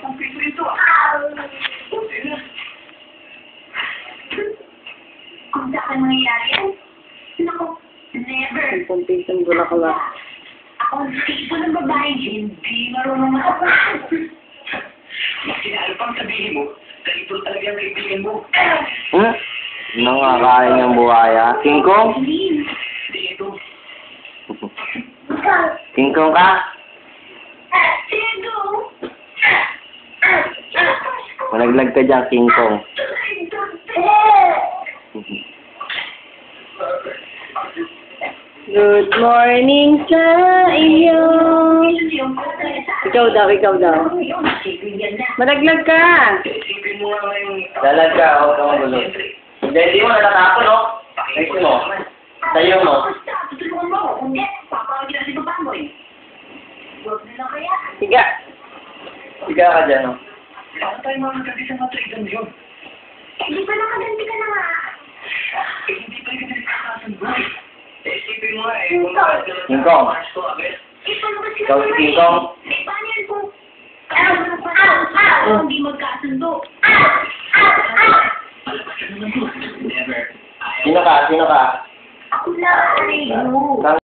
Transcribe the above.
10 piso ito ah. Buti na. Kung sa akin mangyayari yan, naku, never. 10 pisong bulaklak. Ako ang tipo ng babae, hindi marunong ako. Mas kinalo pang sabihin mo, ganito talaga ang kaibigan mo. Nangakain ng buhaya. King Kong? Hindi ito. King Kong ka? Sino? Malaglag ka dyan, King Kong. Good morning sa iyo. Ikaw daw, ikaw daw. Malaglag ka. Isipin mo nga ngayong... Dalag ka, huwag kang magulo. Hindi mo natatapon, no? Next mo. Sa'yo mo. Tutulungan mo ako. Kung hindi, papawag na si Babangoy. Huwag na lang kaya. Higa. Siga ka dyan, no? Saan tayo mga nagkati sa mga trade yun? Hindi pa nakaganti ka na nga. Hindi pa yung nagkakasundo. Isipin mo nga yung mga... King Kong. Ipalabas sila Ikaw si King Kong. Eh, paano yan kung... Hindi magkasundo. Never. Sino ka? Sino ka? Ako lang. Kang